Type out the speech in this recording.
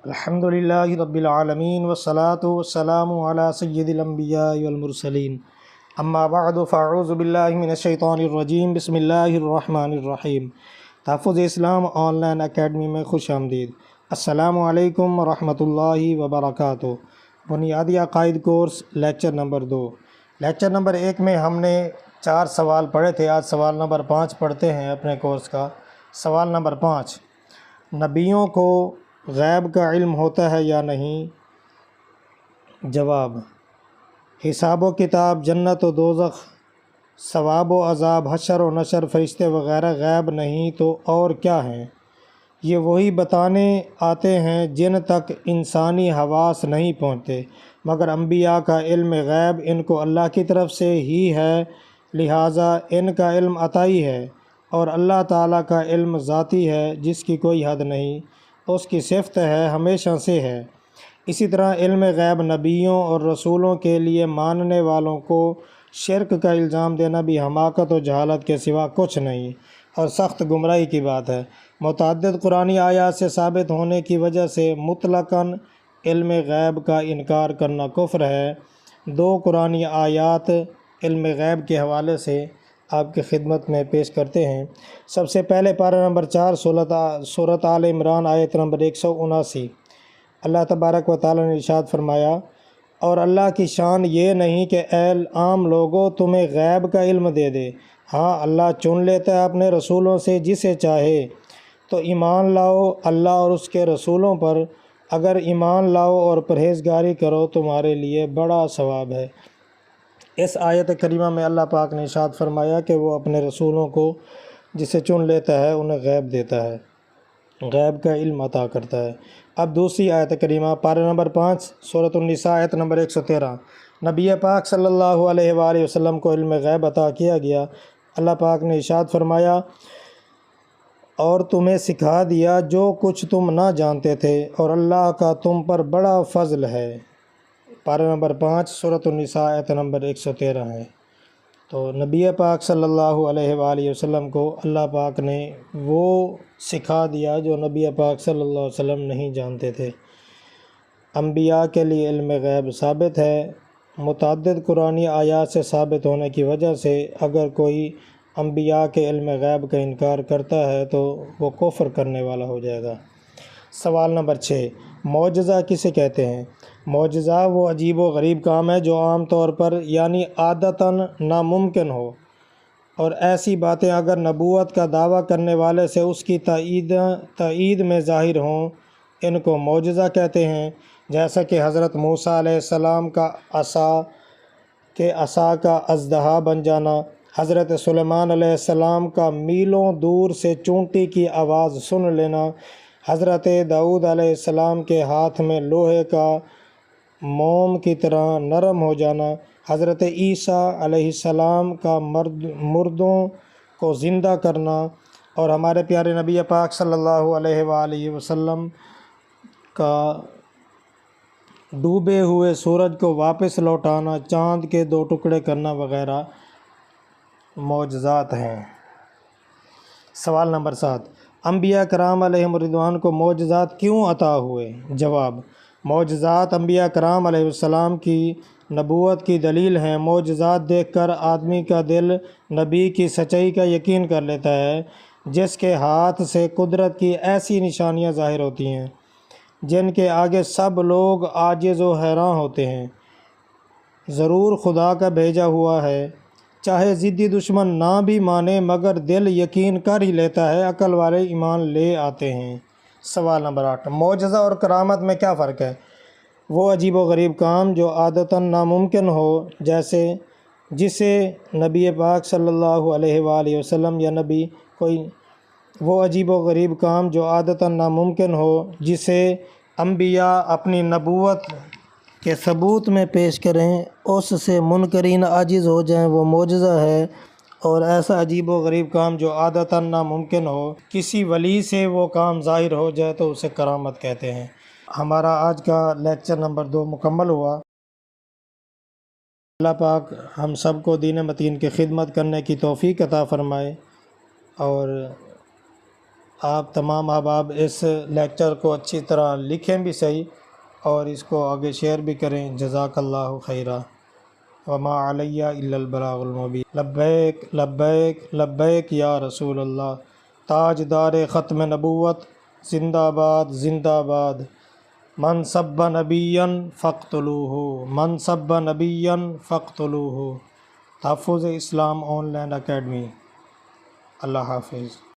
الحمد للہ رب العالمین والصلاة والسلام علی سید الانبیاء والمرسلین اما بعد فاعوذ باللہ من الشیطان الرجیم بسم اللہ الرحمن الرحیم۔ تحفظ اسلام آن لائن اکیڈمی میں خوش آمدید۔ السلام علیکم ورحمۃ اللہ وبرکاتہ۔ بنیادی عقائد course lecture number 2۔ Lecture number 1 میں ہم نے 4 سوال پڑھے تھے، آج سوال نمبر 5 پڑھتے ہیں اپنے کورس کا۔ سوال نمبر 5، نبیوں کو غیب کا علم ہوتا ہے یا نہیں؟ جواب: حساب و کتاب، جنت و دوزخ، ثواب و عذاب، حشر و نشر، فرشتے وغیرہ غیب نہیں تو اور کیا ہیں؟ یہ وہی بتانے آتے ہیں جن تک انسانی حواس نہیں پہنچتے، مگر انبیاء کا علم غیب ان کو اللہ کی طرف سے ہی ہے، لہٰذا ان کا علم عطائی ہے، اور اللہ تعالیٰ کا علم ذاتی ہے جس کی کوئی حد نہیں، اس کی صفت ہے، ہمیشہ سے ہے۔ اسی طرح علم غیب نبیوں اور رسولوں کے لیے ماننے والوں کو شرک کا الزام دینا بھی حماقت و جہالت کے سوا کچھ نہیں اور سخت گمراہی کی بات ہے۔ متعدد قرآنی آیات سے ثابت ہونے کی وجہ سے مطلقاً علم غیب کا انکار کرنا کفر ہے۔ 2 قرآنی آیات علم غیب کے حوالے سے آپ کی خدمت میں پیش کرتے ہیں۔ سب سے پہلے پارہ نمبر 4 سورۃ آل عمران آیت نمبر 179۔ اللہ تبارک و تعالیٰ نے ارشاد فرمایا، اور اللہ کی شان یہ نہیں کہ اے عام لوگوں تمہیں غیب کا علم دے دے، ہاں اللہ چن لیتا ہے اپنے رسولوں سے جسے چاہے، تو ایمان لاؤ اللہ اور اس کے رسولوں پر، اگر ایمان لاؤ اور پرہیزگاری کرو تمہارے لیے بڑا ثواب ہے۔ اس آیت کریمہ میں اللہ پاک نے ارشاد فرمایا کہ وہ اپنے رسولوں کو جسے چن لیتا ہے انہیں غیب دیتا ہے، غیب کا علم عطا کرتا ہے۔ اب دوسری آیت کریمہ پارہ نمبر 5 سورۃ النساء آیت نمبر 113۔ نبی پاک صلی اللہ علیہ وآلہ وسلم کو علم غیب عطا کیا گیا۔ اللہ پاک نے ارشاد فرمایا، اور تمہیں سکھا دیا جو کچھ تم نہ جانتے تھے، اور اللہ کا تم پر بڑا فضل ہے۔ پارہ نمبر 5 سورۃ النساء آیت نمبر 113 ہے۔ تو نبی پاک صلی اللہ علیہ وآلہ وسلم کو اللہ پاک نے وہ سکھا دیا جو نبی پاک صلی اللہ علیہ وسلم نہیں جانتے تھے۔ انبیاء کے لیے علم غیب ثابت ہے۔ متعدد قرآنی آیات سے ثابت ہونے کی وجہ سے اگر کوئی انبیاء کے علم غیب کا انکار کرتا ہے تو وہ کفر کرنے والا ہو جائے گا۔ سوال نمبر 6، معجزہ کسے کہتے ہیں؟ معجزہ وہ عجیب و غریب کام ہے جو عام طور پر یعنی عادتاً ناممکن ہو، اور ایسی باتیں اگر نبوت کا دعویٰ کرنے والے سے اس کی تائید میں ظاہر ہوں، ان کو معجزہ کہتے ہیں۔ جیسا کہ حضرت موسیٰ علیہ السلام کا عصا کا اژدہا بن جانا، حضرت سلیمان علیہ السلام کا میلوں دور سے چونٹی کی آواز سن لینا، حضرت داؤد علیہ السلام کے ہاتھ میں لوہے کا موم کی طرح نرم ہو جانا، حضرت عیسیٰ علیہ السلام کا مردوں کو زندہ کرنا، اور ہمارے پیارے نبی پاک صلی اللہ علیہ وآلہ وسلم کا ڈوبے ہوئے سورج کو واپس لوٹانا، چاند کے 2 ٹکڑے کرنا وغیرہ معجزات ہیں۔ سوال نمبر 7، انبیاء کرام علیہم الرضوان کو معجزات کیوں عطا ہوئے؟ جواب: معجزات انبیاء کرام علیہ السلام کی نبوت کی دلیل ہیں۔ معجزات دیکھ کر آدمی کا دل نبی کی سچائی کا یقین کر لیتا ہے، جس کے ہاتھ سے قدرت کی ایسی نشانیاں ظاہر ہوتی ہیں جن کے آگے سب لوگ عاجز و حیران ہوتے ہیں۔ ضرور خدا کا بھیجا ہوا ہے، چاہے ضدی دشمن نہ بھی مانے مگر دل یقین کر ہی لیتا ہے، عقل والے ایمان لے آتے ہیں۔ سوال نمبر 8، معجزہ اور کرامت میں کیا فرق ہے؟ وہ عجیب و غریب کام جو عادتاً ناممکن ہو، جسے نبی پاک صلی اللہ علیہ وآلہ وسلم یا نبی وہ عجیب و غریب کام جو عادتاً ناممکن ہو جسے انبیاء اپنی نبوت کے ثبوت میں پیش کریں، اس سے منکرین عاجز ہو جائیں، وہ معجزہ ہے۔ اور ایسا عجیب و غریب کام جو عادتاً ناممکن ہو، کسی ولی سے وہ کام ظاہر ہو جائے تو اسے کرامت کہتے ہیں۔ ہمارا آج کا لیکچر نمبر 2 مکمل ہوا۔ اللہ پاک ہم سب کو دین متین کی خدمت کرنے کی توفیق عطا فرمائے، اور آپ تمام احباب اس لیکچر کو اچھی طرح لکھیں بھی صحیح اور اس کو آگے شیئر بھی کریں۔ جزاک اللہ خیرہ۔ وما علیہ الا البلاغ المبین۔ لبیک لبیک لبیک یا رسول اللہ۔ تاجدار ختم نبوت، زندہ باد زندہ باد۔ من سب نبیا فاقتلوہ، من سب نبیا فاقتلوہ۔ تحفظ اسلام آن لائن اکیڈمی۔ اللہ حافظ۔